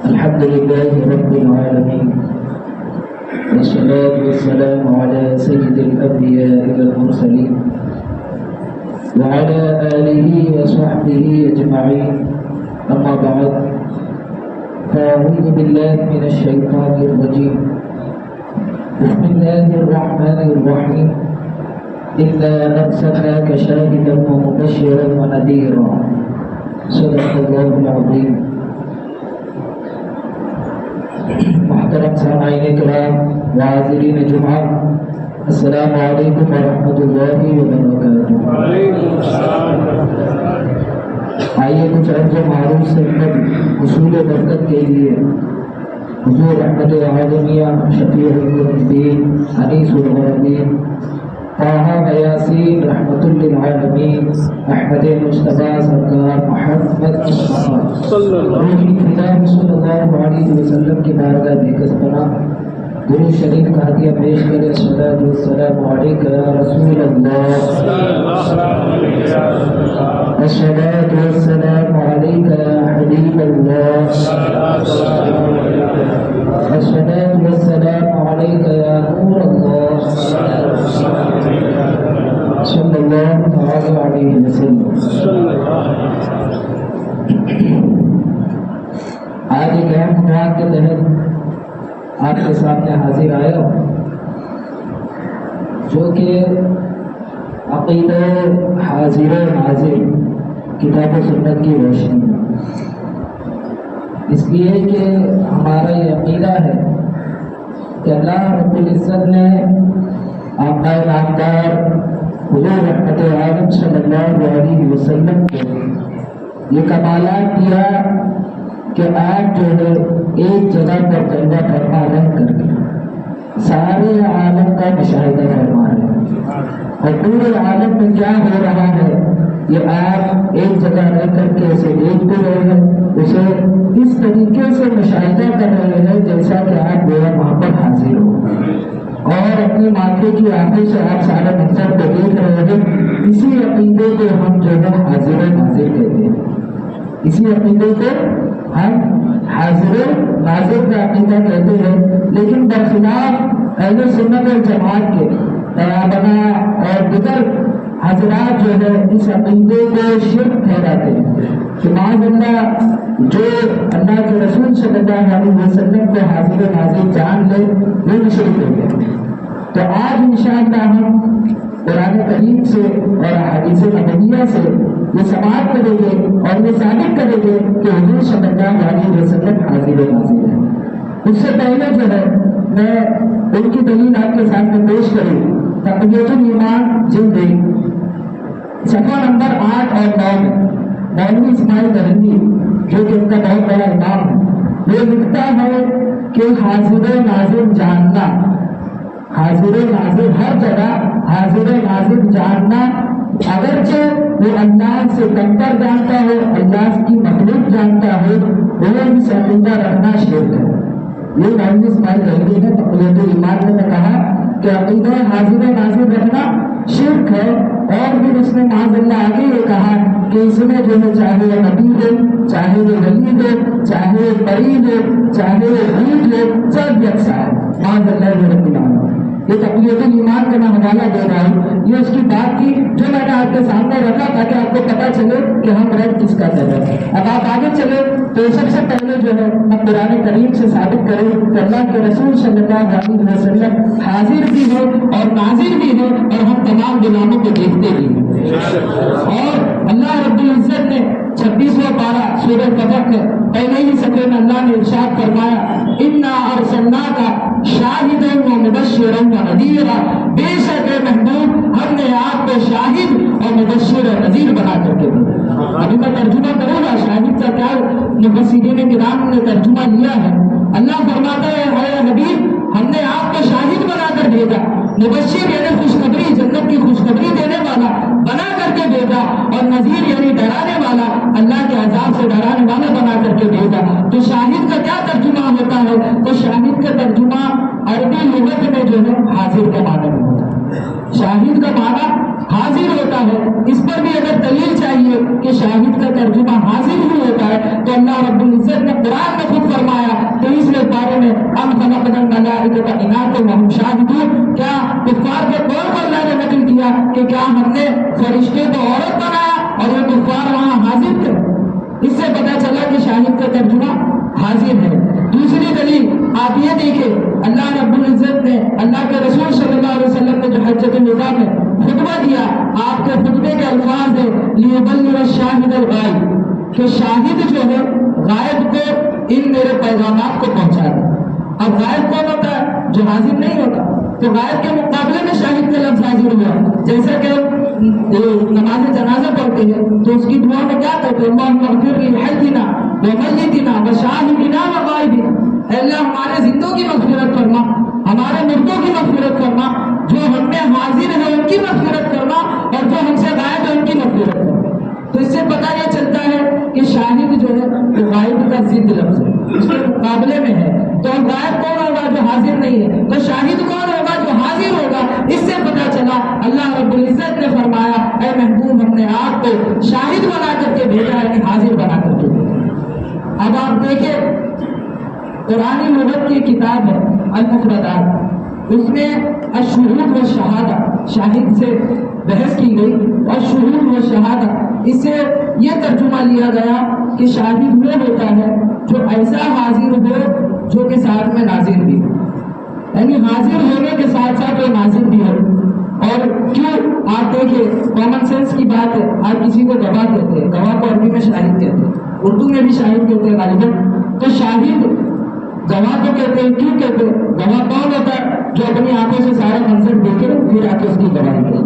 الحمد لله رب العالمين، والصلاة والسلام على سيد الأنبياء والمرسلين وعلى آله وصحبه أجمعين. أما بعد، فأعوذ بالله من الشيطان الرجيم. بسم الله الرحمن الرحيم. إنا أرسلناك شاهدا ومبشرا ونذيرا. صدق الله العظيم. محترم سامعین کرام وحاضرین جمعہ، السلام علیکم ورحمۃ اللہ وبرکاتہ۔ آئیے کچھ عرض معروف سے حصول برکت کے لیے حضور رحمت عالمیہ شفیع المذنبین انیس الغربین طه یاسین رحمۃ للعالمین احمد مصطفیٰ سرکار محمد مصطفیٰ صلی اللہ علیہ وسلم کی بارگاہ بے پناہ درود شریف کا ہدیہ پیش کرے۔ الصلاۃ والسلام علیک یا رسول اللہ، الصلاۃ والسلام علیک یا حبیب اللہ، الصلاۃ والسلام علیک یا نور اللہ صلی اللہ تعالی علیہ وسلم۔ آج ایک اہم عنوان کے تحت آپ کے سامنے حاضر آیا ہوں، جو کہ عقیدہ حاضر و ناظر کتاب و سنت کی روشنی، اس لیے کہ ہمارا یہ عقیدہ ہے کہ اللہ رب العزت نے آقا نامدار حضور رحمت عالم صلی اللہ علیہ وسلم کو یہ کمالات دیا کہ آپ جو ہے ایک جگہ پر کلمہ فرما رہ کر کے سارے عالم کا مشاہدہ فرما رہے ہیں، اور پورے عالم میں کیا ہو رہا ہے یہ آپ ایک جگہ رہ کر کے اسے دیکھتے رہے ہیں، اسے اس طریقے سے مشاہدہ کر رہے ہیں جیسا کہ آپ گویا وہاں پر حاضر ہو، اور اپنے ماتھے کی آنکھوں سے آپ سارے منظر کو دیکھ رہے ہیں۔ اسی عقیدے کو ہم جو ہے حاضر و ناظر کہتے ہیں، اسی عقیدے کو ہم حاضر و ناظر کا عقیدہ کہتے ہیں۔ لیکن برخلاف اہل سنت والجماعت کے طلباء اور دیگر حضرات جو ہے اس عقیدے کو شرک ٹھہراتے ہیں کہ معاذ اللہ جو اللہ کے رسول صلی اللہ علیہ وسلم کو حاضر و ناظر جان لے وہ مشرک ہو گیا۔ تو آج انشاءاللہ ہم قرآن کریم سے اور احادیث نبویہ سے یہ سماعت کریں گے اور یہ ثابت کریں گے کہ حضور صلی اللہ علیہ وسلم حاضر و ناظر ہیں۔ اس سے پہلے جو ہے میں ان کی دلیل آپ کے سامنے پیش کروں۔ تقویۃ الایمان جلد 1 صفحہ نمبر 8 اور 9 میں مولوی اسماعیل دہلوی جو کہ ان کا بہت بڑا امام ہے، وہ لکھتا ہے کہ حاضر و ناظر جاننا، حاضر و ناظر ہر جگہ حاضر و ناظر جاننا، اگرچہ وہ اللہ سے کمتر جانتا ہو، اللہ کی مخلوق جانتا ہو، وہ اس عقیدہ رکھنا شرک ہے۔ یہ مولوی اسماعیل دہلوی نے تقویۃ الایمان میں کہا کہ عقیدہ حاضر و ناظر رکھنا شرک ہے، اور پھر اس نے معاذ اللہ آگے یہ کہا کہ اس میں جو ہے چاہے وہ نبی ہو، چاہے وہ ولی ہو، چاہے وہ پری ہو، چاہے وہ بھوت ہو، سب یکساں ہے معاذ اللہ رب العالمین۔ یہ تقویۃ الایمان کا میں حوالہ دے رہا ہوں، یہ اس کی بات کی جو میں نے آپ کے سامنے رکھا تاکہ آپ کو پتہ چلے کہ ہم رد کس کا کر رہے ہیں۔ اب آپ آگے چلے تو سب سے پہلے جو ہے میں قرآن کریم سے ثابت کروں کہ اللہ کے رسول صلی اللہ علیہ وسلم حاضر بھی ہو اور ناظر بھی ہو، اور ہم تمام غلاموں کو دیکھتے بھی ہیں۔ اور اللہ رب العزت نے 26واں پارہ سورہ قدر کے پہلے ہی صفحے میں اللہ نے ارشاد فرمایا انا ارسلناک شاہدا ومبشرا ونذیرا، بے شک محبوب ہم نے آپ کو شاہد اور مبشر اور نذیر بنا کر کے بھیجا۔ ابھی میں ترجمہ کروں گا شاہد کا کیا مفسرین کرام نے ترجمہ لیا ہے۔ اللہ فرماتا ہے اے حبیب ہم نے آپ کو شاہد بنا کر بھیجا، مبشر یعنی خوشخبری، جنت کی خوشخبری دینے والا بنا کر کے بھیجا، اور نذیر یعنی ڈرانے والا، اللہ کے عذاب سے ڈرانے والا بنا کر کے بھیجا۔ تو شاہد کا کیا ترجمہ ہوتا ہے؟ تو شاہد کا ترجمہ عربی لغت میں جو ہے حاضر کا معنی میں ہوتا ہے، شاہد کا معنی حاضر ہوتا ہے۔ اس پر بھی اگر دلیل چاہیے کہ شاہد کا ترجمہ حاضر ہی البینات وہم شاہدون، کیا کفار کے طور پر اللہ نے نقل کیا کہ کیا ہم نے فرشتے کو عورت بنایا اور یہ کفار وہاں حاضر تھے؟ اس سے پتہ چلا کہ شاہد کا ترجمہ حاضر ہے۔ دوسری دلیل آپ یہ دیکھیں، اللہ رب العزت نے اللہ کے رسول صلی اللہ علیہ وسلم نے جو حجۃ الوداع میں خطبہ دیا، آپ کے خطبے کے الفاظ ہیں لیبلغ الشاہد الغائب، کہ شاہد جو ہے غائب کو ان میرے پیغامات کو پہنچا دے۔ اب غائب کون ہوتا ہے؟ جو حاضر نہیں ہوتا، تو غائب کے مقابلے میں شاہد کا لفظ حاضر ہوا۔ جیسے کہ نماز جنازہ پڑھتے ہیں تو اس کی دعا میں کیا کہتے ہیں؟ اللہم اغفر لحینا ومیتنا وشاہدنا وغائبنا، اے اللہ ہمارے زندوں کی مغفرت فرما، ہمارے مردوں کی مغفرت فرما، جو ہم میں حاضر ہے ان کی مغفرت فرما، اور جو ہم سے غائب ہے ان کی مغفرت فرما۔ تو اس سے پتہ یہ چلتا ہے کہ شاہد جو ہے وہ غائب کا ضد لفظ ہے، اس کے مقابلے میں ہے۔ تو غائب کون ہوگا؟ جو حاضر نہیں ہے۔ تو شاہد کون ہوگا؟ جو حاضر ہوگا۔ اس سے پتہ چلا اللہ رب العزت نے فرمایا اے محبوب ہم نے آپ کو شاہد بنا کر کے بھیجا ہے، حاضر بنا کر کے بھیجا۔ اب آپ دیکھیں قرآنی لغت کی کتاب ہے المفردات، اس میں الشہود و شہادہ، شاہد سے بحث کی گئی، اور شہود و شہادہ اس سے یہ ترجمہ لیا گیا کہ شاہد وہ ہوتا ہے جو ایسا حاضر ہو جو کہ ساتھ میں ناظر بھی ہو، یعنی حاضر ہونے کے ساتھ ساتھ وہ ناظر بھی ہو۔ اور کیوں آپ دیکھیں کامن سینس کی بات ہے، آپ کسی کو گواہ کہتے ہیں، گواہ کو عربی میں شاہد کہتے ہیں، اردو میں بھی شاہد کہتے ہیں غالباً۔ تو شاہد گواہ کو کہتے ہیں، کیوں کہتے ہیں؟ گواہ کون ہوتا ہے؟ جو اپنی آنکھوں سے سارا منظر دیکھے پھر آ کے اس کی گواہی دے۔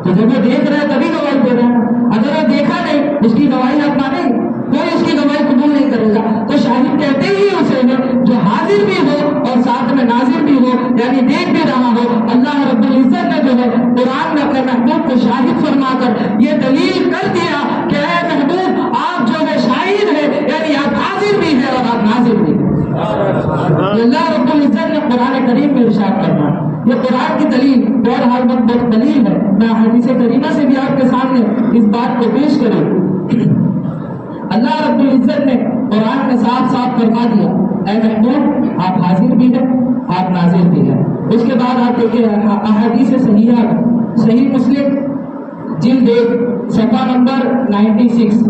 تو جب وہ دیکھ رہا ہے تبھی گواہی دے رہا ہے، اگر وہ دیکھا نہیں اس کی گواہی آپ مانیں گے؟ کوئی اس کی گواہی قبول نہیں کرے گا۔ تو شاہد کہتے ہی اسے ہیں جو حاضر بھی ہو اور ساتھ میں ناظر بھی ہو، یعنی دیکھ بھی رہا ہو۔ اللہ رب العزت نے جو ہے قرآن میں اپنے محبوب کو شاہد فرما کر یہ دلیل کر دیا کہ اے محبوب آپ جو ہے شاہد ہے، یعنی آپ حاضر بھی ہے اور آپ ناظر بھی ہے۔ اللہ رب العزت نے قرآن کریم میں ارشاد کرنا، یہ قرآن کی دلیل بہرحال بہت دلیل ہے۔ میں حدیث کریمہ سے بھی آپ کے سامنے اس بات کو پیش کروں۔ اللہ رب العزت نے قرآن میں صاف صاف فرما دیا اے محبوب آپ حاضر بھی ہیں، آپ ناظر بھی ہیں۔ اس کے بعد آپ دیکھیں احادیث صحیحہ، صحیح مسلم جلد 1 صفحہ نمبر 96،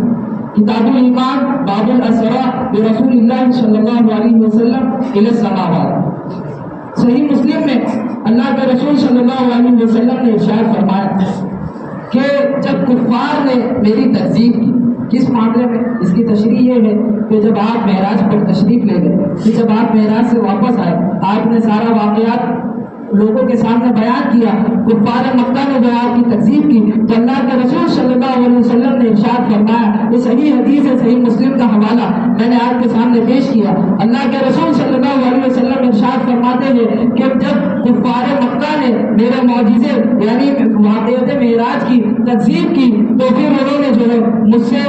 کتاب الایمان باب الاسراء برسول اللہ صلی اللہ علیہ وسلم الی السماوات۔ صحیح مسلم میں اللہ کے رسول صلی اللہ علیہ وسلم نے ارشاد فرمایا کہ جب کفار نے میری تکذیب کی، کس معاملے میں؟ اس کی تشریح یہ ہے کہ جب آپ معراج پر تشریف لے گئے، کہ جب آپ معراج سے واپس آئے آپ نے سارا واقعات لوگوں کے سامنے بیان کیا، کفار مکہ نے جو آپ کی تکذیب کی، تو اللہ کے رسول صلی اللہ علیہ وسلم نے ارشاد فرمایا، یہ صحیح حدیث ہے، صحیح مسلم کا حوالہ میں نے آپ کے سامنے پیش کیا۔ اللہ کے رسول صلی اللہ علیہ وسلم ارشاد فرماتے ہیں کہ جب کفار مکہ نے میرے معجزے یعنی واقعات معراج کی تکذیب کی، تو پھر انہوں نے جو ہے مجھ سے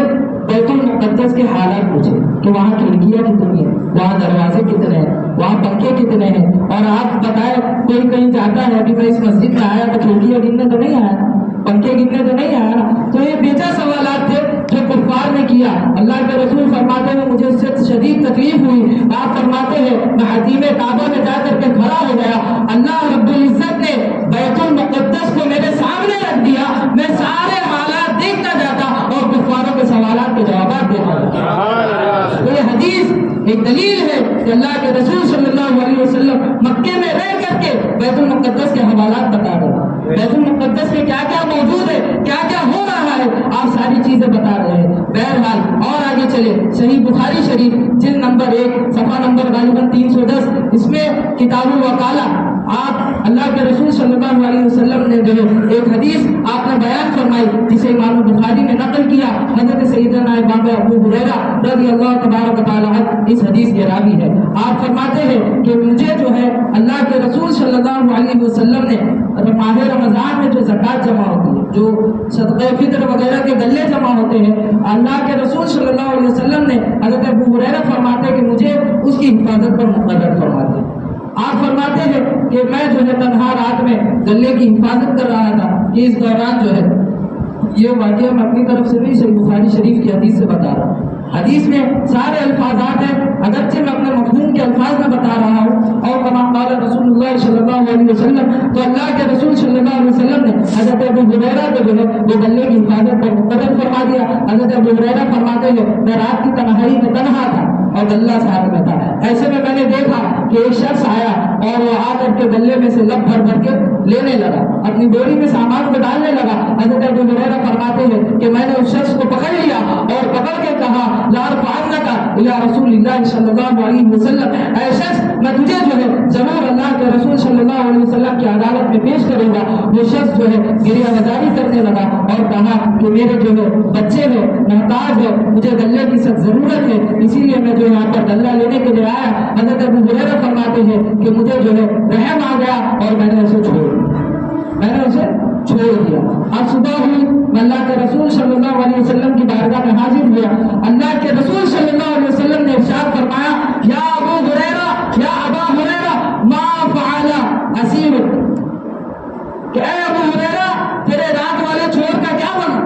بیت المقدس کے حالات پوچھے کہ وہاں کھڑکیاں کتنی ہیں، وہاں دروازے کتنے ہیں، وہاں پنکھے کتنے ہیں، اور آپ بتائیں کوئی کہیں جاتا ہے ابھی میں اس مسجد میں آیا تو کھڑکیاں گننے تو نہیں آیا، پنکھے گننے تو نہیں آیا نا۔ تو یہ بیجا سوالات تھے جو کفار نے کیا۔ اللہ کے رسول فرماتے ہیں مجھے اس سے شدید تکلیف ہوئی، آپ فرماتے ہیں میں حتیم کعبہ میں جا کر کے کھڑا ہو گیا، اللہ رب العزت نے بیت المقدس کو میرے سامنے رکھ دیا، میں سارے حالات دیکھتا جاتا اور کفاروں کے سوالات کے جوابات دیتا جاتا۔ تو یہ حدیث ایک دلیل ہے کہ اللہ کے رسول صلی اللہ علیہ وسلم مکے میں رہ کر کے بیت المقدس کے حوالات بتا رہے ہیں، بیت المقدس میں کیا کیا موجود ہے، کیا کیا ہو رہا ہے، آپ ساری چیزیں بتا رہے ہیں۔ بہرحال اور آگے چلے، صحیح بخاری شریف جلد نمبر 1 صفحہ نمبر غالباً 310، اس میں کتاب الوکالہ آپ اللہ کے رسول صلی اللہ علیہ وسلم نے جو ایک حدیث آپ نے بیان فرمائی جسے امام بخاری نے نقل کیا، حضرت سیدنا امام ابو ہریرہ رضی اللہ تبارک و تعالی عنہ اس حدیث کے راوی ہے۔ آپ فرماتے ہیں کہ مجھے جو ہے اللہ کے رسول صلی اللہ علیہ وسلم نے ماہ رمضان میں جو زکوٰۃ جمع ہوتی ہے، جو صدقہ فطر وغیرہ کے گلے جمع ہوتے ہیں، اللہ کے رسول صلی اللہ علیہ وسلم نے حضرت ابو ہریرہ فرماتے ہیں کہ مجھے اس کی حفاظت پر مقرر فرماتے ہیں۔ آپ فرماتے ہیں کہ میں جو ہے تنہا رات میں گلے کی حفاظت کر رہا تھا کہ اس دوران جو ہے یہ واقعہ میں اپنی طرف سے بھی صحیح بخاری شریف کی حدیث سے بتا رہا ہوں حدیث میں سارے الفاظات ہیں، اگرچہ میں اپنے مفہوم کے الفاظ میں بتا رہا ہوں. اور کما قال رسول اللہ صلی اللہ علیہ وسلم، تو اللہ کے رسول صلی اللہ علیہ وسلم نے حضرت ابو ہریرہ کو جو ہے وہ گلے کی حفاظت پر مقرر فرما دیا. حضرت ابو ہریرہ فرماتے ہیں میں رات کی تنہائی میں تنہا تھا اور گلہ ساتھ میں تھا، ایسے میں نے دیکھا کہ ایک شخص آیا اور وہ آ کر کے گلے میں سے لب بھر بھر کے لینے لگا، اپنی بوری میں سامان کو ڈالنے لگا. حضرت ابو ہریرہ فرماتے ہیں کہ میں نے اس شخص کو پکڑ لیا اور پکڑ کے کہا لا ارفعنک الی رسول اللہ صلی اللہ علیہ وسلم، اے شخص میں تجھے جو ہے ضرور اللہ کے رسول صلی اللہ علیہ وسلم کی عدالت میں پیش کروں گا. وہ شخص جو ہے گریہ گزاری کرنے لگا اور کہا کہ میرے جو ہے بچے ہیں، محتاج ہے، مجھے گلے کی سخت ضرورت ہے، اسی لیے میں جو یہاں پر گلہ لینے کے لیے آیا. حضرت ابو ہریرہ فرماتے ہیں کہ مجھے جو ہے رحم آ گیا اور میں نے اسے چھوڑ دیا. اب صبح ہوئی، میں اللہ کے رسول صلی اللہ علیہ وسلم کی بارگاہ میں حاضر ہوا. اللہ کے رسول صلی اللہ علیہ وسلم نے ارشاد فرمایا یا ابو ہریرہ، یا ابا ہریرہ ما فعل اسیر، کہ اے ابو ہریرہ تیرے رات والے چور کا کیا بنا؟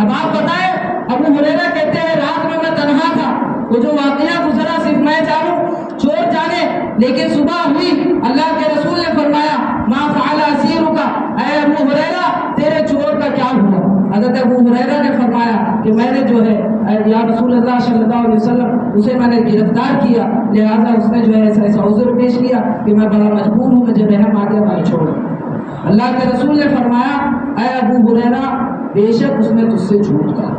اب آپ بتائیں، ابو ہریرہ کہتے ہیں رات میں تنہا تھا، وہ جو واقعہ گزرا صرف میں جانوں، چور جانے، لیکن صبح ہوئی اللہ کے رسول نے فرمایا ما فعل اسیرک، اے ابو ہریرہ تیرے چور کا کیا ہوا؟ حضرت ابو ہریرہ نے فرمایا کہ میں نے جو ہے یا رسول اللہ صلی اللہ علیہ وسلم اسے میں نے گرفتار کیا، لہذا اس نے جو ہے ایسا عذر پیش کیا کہ میں بڑا مجبور ہوں، مجھے رحم آ گیا، میں چھوڑ. اللہ کے رسول نے فرمایا اے ابو ہریرہ بے شک اس نے تجھ سے جھوٹ کہا،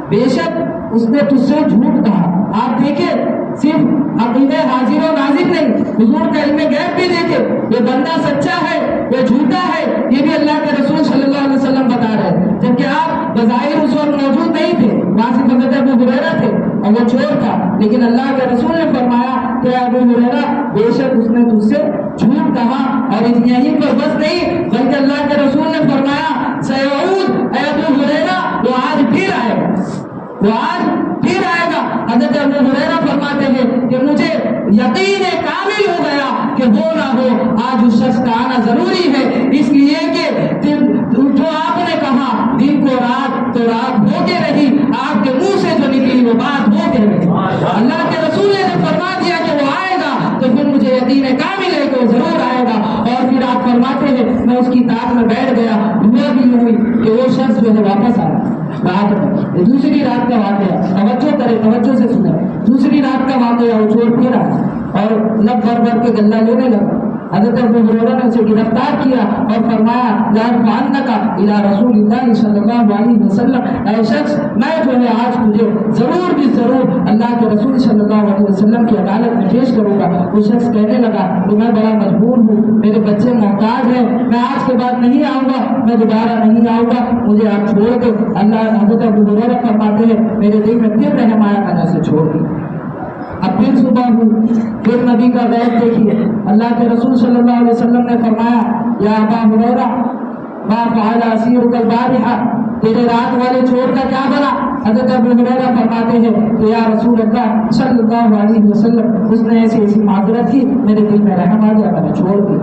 بے شک اس نے تجھ سے جھوٹ کہا. آپ دیکھیں صرف عقیدہ حاضر و ناظر نہیں، حضور کا علم غیب بھی دیکھے، یہ بندہ سچا ہے یہ جھوٹا ہے، یہ بھی اللہ کے رسول صلی اللہ علیہ وسلم بتا رہے ہیں. جبکہ آپ بظاہر اس وقت موجود نہیں تھے، وہاں سے حضرت ابو ہریرہ تھے اور وہ چور تھا، لیکن اللہ کے رسول نے فرمایا کہ ابو ہریرہ بے شک اس نے تجھ سے جھوٹ کہا. اور یہیں پر بس نہیں بلکہ اللہ کے رسول نے فرمایا سیعود، اے ابو ہریرہ وہ آج پھر آئے گا، وہ آج پھر آئے گا. حضرت ابو ہریرہ فرماتے ہیں کہ مجھے یقین کامل ہو گیا کہ ہو نہ ہو آج اس شخص کا آنا ضروری ہے، اس لیے کہ جو آپ نے کہا دن کو رات تو رات ہو کے رہی، آپ کے منہ سے جو نکلی وہ بات ہو کے رہی. اللہ کے رسول نے فرما دیا کہ وہ آئے گا تو پھر مجھے یقین کامل ہے کہ وہ ضرور آئے گا. اور پھر آپ فرماتے ہیں میں اس کی طاق میں بیٹھ گیا، دعا بھی ہوئی کہ وہ شخص جو ہے واپس آیا. رات میں دوسری رات کا واقعہ، توجہ کرے، توجہ سے سنیں، دوسری رات کا واقعہ، وہ چور پھر آیا اور لب بھر بھر کے گلہ لینے لگا. حضرت ابو ہریرہ نے اسے گرفتار کیا اور فرمایا لا ارفعنک الی رسول اللہ صلی اللہ علیہ وسلم، اے شخص میں جو ہے آج تجھے ضرور بھی ضرور اللہ کے رسول صلی اللہ علیہ وسلم کی عدالت میں پیش کروں گا. وہ شخص کہنے لگا کہ میں بڑا مجبور ہوں، میرے بچے محتاج ہیں، میں آج کے بعد نہیں آؤں گا، میں دوبارہ نہیں آؤں گا، مجھے آپ چھوڑ دو. اللہ حضرت ابو ہریرہ فرماتے ہیں میرے دل میں پھر رحم آیا، میں نے اسے چھوڑ دیا. اب پھر صبح ہوئی، پھر نبی کا غیب دیکھیے، اللہ کے رسول صلی اللہ علیہ وسلم نے فرمایا یا ابا ہریرہ ما فعل اسیرک البارحہ، تیرے رات والے چور کا کیا بنا؟ حضرت ابو ہریرہ فرماتے ہیں کہ یا رسول اللہ صلی اللہ علیہ وسلم اس نے ایسی معذرت کی، میرے دل میں رحم آ گیا، میں نے چھوڑ دی.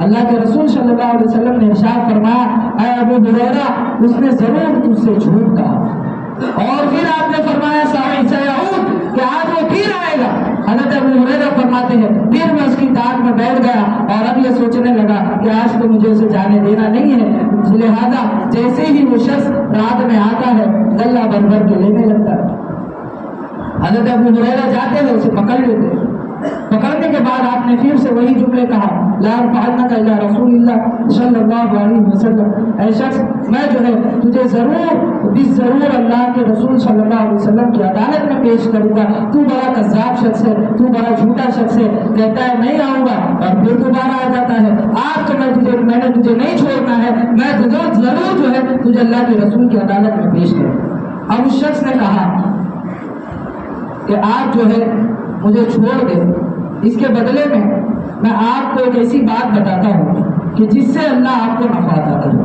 اللہ کے رسول صلی اللہ علیہ وسلم نے ارشاد فرمایا اے ابو ہریرہ اس نے ضرور تجھ سے جھوٹ کہا. اور پھر آپ نے فرمایا سیعود، کہ آج وہ پھر آئے گا. حضرت ابو ہریرہ فرماتے ہیں پھر میں اس کی طاق میں بیٹھ گیا اور اب یہ سوچنے لگا کہ آج تو مجھے اسے جانے دینا نہیں ہے، لہذا جیسے ہی وہ شخص رات میں آتا ہے گلہ بھر بھر کے لینے لگتا ہے. حضرت ابو ہریرہ جاتے ہیں اسے پکڑ لیتے ہیں. پکڑنے کے بعد آپ نے پھر سے وہی جملے کہا لا ارفعنک الی رسول اللہ صلی اللہ علیہ وسلم، اے شخص میں جو ہے تجھے ضرور اللہ کے رسول صلی اللہ علیہ وسلم کی عدالت میں پیش کروں گا. تو بڑا کذاب شخص ہے، تو بڑا جھوٹا شخص ہے، کہتا ہے نہیں آؤں گا اور پھر دوبارہ آ جاتا ہے. آج تو میں نے تجھے نہیں چھوڑنا ہے، میں ضرور جو ہے تجھے اللہ کے رسول کی عدالت میں پیش کروں. اب اس شخص نے کہا کہ آپ جو ہے مجھے چھوڑ دے، اس کے بدلے میں آپ کو ایک ایسی بات بتاتا ہوں کہ جس سے اللہ آپ کو نفع عطا کرے.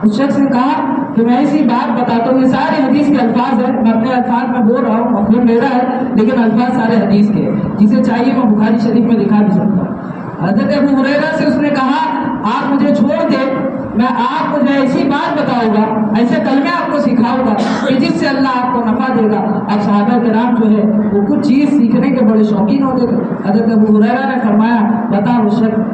اس شخص نے کہا کہ میں ایسی بات بتاتا ہوں، یہ سارے حدیث کے الفاظ ہیں، میں اپنے الفاظ میں بول رہا ہوں، مفہوم میرا ہے لیکن الفاظ سارے حدیث کے ہیں، جسے چاہیے میں بخاری شریف میں دکھا بھی سکتا ہوں. حضرت ابو ہریرہ سے اس نے کہا آپ مجھے چھوڑ دے، میں آپ کو جو ایسی بات بتاؤں گا، ایسے کلمے آپ کو سکھاؤں گا کہ جس سے اللہ اللہ آپ کو نفع دے گا. اب صحابہ کرام جو ہے وہ کچھ چیز سیکھنے کے بڑے شوقین ہوتے تھے. حضرت ابو ہریرہ نے فرمایا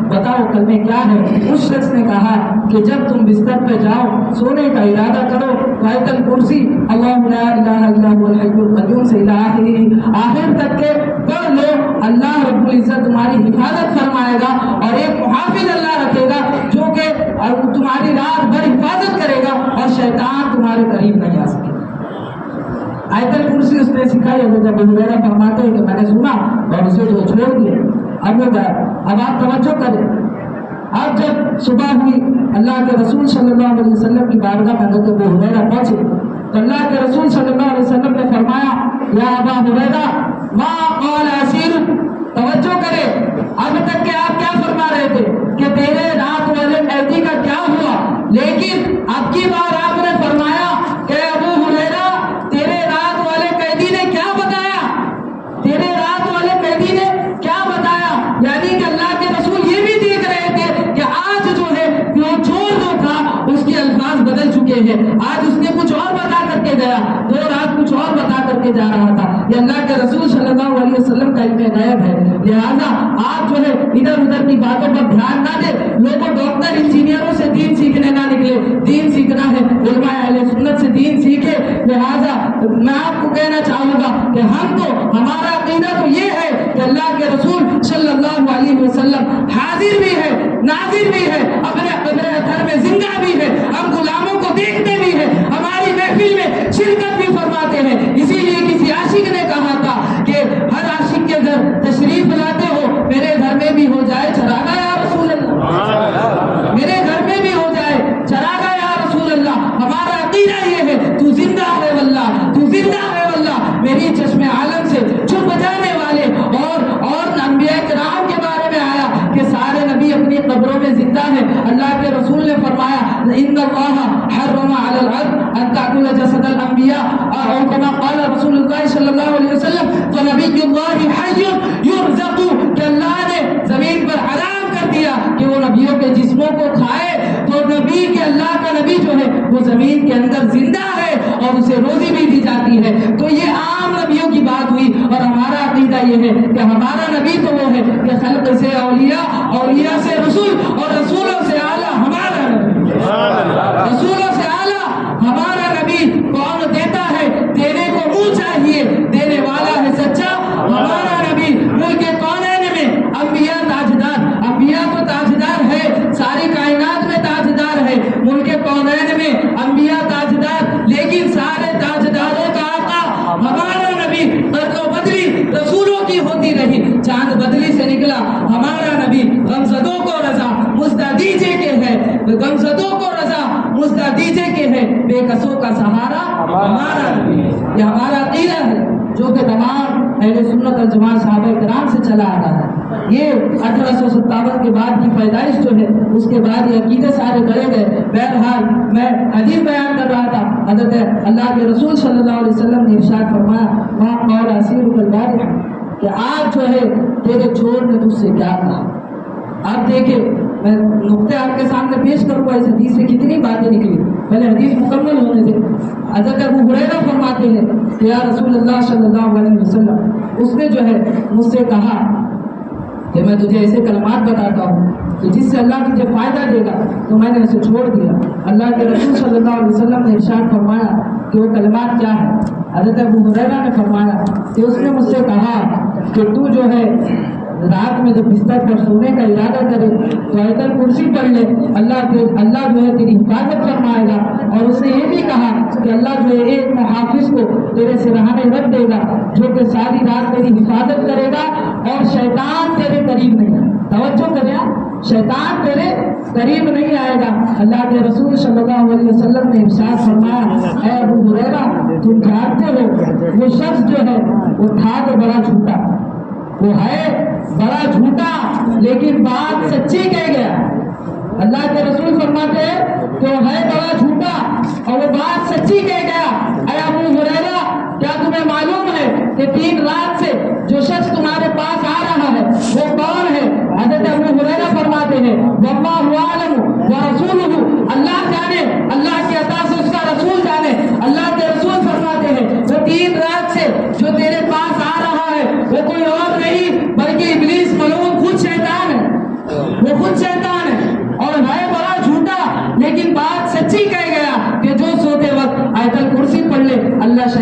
بتاؤ کلمے کیا ہے. اس شخص نے کہا کہ جب تم بستر پہ جاؤ سونے کا ارادہ کرو تو آیت الکرسی اللہ لا الہ الا هو الحی القیوم سے آخر تک کے پڑھ لو. اللہ رب العزت تمہاری حفاظت فرمائے گا اور ایک محافظ اللہ رکھے گا جو کہ تمہاری رات بھر حفاظت کرے گا اور شیطان تمہارے قریب نہیں آ سکے. آیت الکرسی اس نے سکھائی. حضرت ابو ہریرہ فرماتے ہیں کہ میں نے سنا اور اسے جو چھوڑ دیا. اب آپ توجہ کریں. اب جب صبح ہوئی اللہ کے رسول صلی اللہ علیہ وسلم کی بارگاہ میں حضرت ابو ہریرہ پہنچے تو اللہ کے رسول صلی اللہ علیہ وسلم نے فرمایا یا ابا ہریرہ ما قال اسیر. توجہ کرے. اب تک کہ آپ کیا فرما رہے تھے کہ تیرے رات والے قیدی کا کیا ہوا, لیکن اب کی بار آپ نے فرمایا کہ ابو ہریرہ تیرے رات والے قیدی نے کیا بتایا, تیرے رات والے قیدی نے کیا بتایا. یعنی کہ اللہ کے رسول یہ بھی دیکھ رہے تھے کہ آج جو ہے وہ چور جو تھا اس کے الفاظ بدل چکے ہیں. آج اس نے کچھ اور بتا کر کے گیا, وہ رات کچھ اور بتا کر کے جا رہا تھا. یہ اللہ کے رسول صلی اللہ علیہ وسلم کا علم غیب ہے. لہذا آپ جو ہے ادھر ادھر کی باتوں پر دھیان نہ دیں. لوگوں ڈاکٹر انجینئروں سے دین سیکھنے نہ نکلے. دین سیکھنا ہے علماء اہل سنت سے دین سیکھے. لہذا میں آپ کو کہنا چاہوں گا کہ ہم تو ہمارا عقیدہ تو یہ ہے کہ اللہ کے رسول صلی اللہ علیہ وسلم حاضر بھی ہے, ناظر بھی ہے, اپنے گھر میں زندہ بھی ہے. ہم غلاموں کو دیکھتے بھی ہیں, ہماری محفل میں شرکت بھی فرماتے ہیں. اسی لیے کسی عاشق نے کہا تھا کہ ہر عاشق کے گھر تشریف لاتے ہو, میرے گھر میں بھی ہو جائے چراغا یا رسول اللہ, میرے گھر میں بھی ہو جائے چراغا یا رسول اللہ. ہمارا عقیدہ یہ ہے تو زندہ ہے واللہ, تو زندہ ہے واللہ. میری چشم عالم سے چھپ جانے والے اور انبیاء کرام کے بارے میں آیا کہ سارے نبی اپنی قبروں میں زندہ ہیں. اللہ کے رسول نے فرمایا ان اللہ حرم علی الارض ان تاکل جسد الانبیاء اور کما قال رسول اللہ صلی اللہ علیہ وسلم تو نبی اللہ حی یرزق, کہ اللہ نے زمین پر حرام کر دیا کہ وہ نبیوں کے جسموں کو کھائے. تو نبی کے اللہ کا نبی جو ہے وہ زمین کے اندر زندہ ہے اور اسے روزی بھی دی جاتی ہے. تو یہ عام نبیوں کی بات ہوئی اور ہمارا عقیدہ یہ ہے کہ ہمارا نبی تو وہ ہے کہ خلق سے اولیاء, اولیاء سے رسول اور رسولوں سے اعلیٰ ہمارا نبی, رسولوں سے اعلیٰ ہمارا نبی. کون دیتا ہے, دینے کو منہ چاہیے, دینے والا ہے سچا ہمارا نبی. ملک کونین میں انبیاء تاجدار, انبیاء تو تاجدار ہے, ساری کائنات میں تاجدار ہے. ملک کونین میں انبیاء تاجدار, لیکن سارے تاجداروں کا آقا ہمارا نبی. قرض و بدلی رسولوں کی ہوتی رہی, چاند بدلی سے نکلا ہمارا نبی. غمزدوں کو رضا مزدہ دیجے کے ہے, غمزدوں کو رضا مزدہ دیجے کے ہے, بے کسوں کا سہارا ہمارا نبی. یہ ہمارا عقیدہ ہے جو کہ تمام اہل سنت والجماعت صحابہ کرام سے چلا آتا ہے. یہ 1857 کے بعد کی پیدائش جو ہے اس کے بعد یہ عقیدے سارے گڑے گئے. بہرحال میں حدیث بیان کر رہا تھا. حضرت اللہ کے رسول صلی اللہ علیہ وسلم نے ارشاد فرمایا ما قال اسیر البارح, کہ آج جو ہے تیرے چور نے تجھ سے کیا کہا. آپ دیکھیں میں نقطے آپ کے سامنے پیش کروں گا, اس حدیث سے کتنی باتیں نکلی. پہلے حدیث مکمل ہونے سے حضرت ابو ہریرہ فرماتے ہیں کہ یا رسول اللہ صلی اللہ علیہ وسلم, اس نے جو ہے مجھ سے کہا کہ میں تجھے ایسے کلمات بتاتا ہوں کہ جس سے اللہ تجھے فائدہ دے گا, تو میں نے اسے چھوڑ دیا. اللہ کے رسول صلی اللہ علیہ وسلم نے ارشاد فرمایا کہ وہ کلمات کیا ہے. حضرت ابو ہریرہ نے فرمایا کہ اس نے مجھ سے کہا کہ تو جو ہے رات میں جب بستر پر سونے کا ارادہ کرے تو آیت الکرسی پڑھ لے, اللہ جو ہے تیری حفاظت فرمائے گا. اور اس نے یہ بھی کہا کہ اللہ جو ہے ایک محافظ کو تیرے سرہانے رکھ دے گا جو کہ ساری رات تیری حفاظت کرے گا اور شیطان تیرے قریب نہیں آئے. توجہ کریں, شیطان تیرے قریب نہیں آئے گا. اللہ کے رسول صلی اللہ علیہ وسلم نے ارشاد فرمایا اے ابو ہریرہ تم جانتے ہو وہ شخص جو ہے وہ تھا تو بڑا جھوٹا, وہ ہے بڑا جھوٹا لیکن بات سچی کہہ گیا. اللہ کے رسول فرماتے ہیں کہ وہ ہے بڑا جھوٹا اور وہ بات سچی کہہ گیا. اے ابو ہریرہ کیا تمہیں معلوم ہے کہ 3 رات سے جو شخص تمہارے پاس آ رہا ہے وہ کون ہے؟ حضرت ابو ہریرہ فرماتے ہیں واللہ اعلم ورسولہ, اللہ جانے, اللہ کی عطا سے اس کا رسول جانے. اللہ کے رسول فرماتے ہیں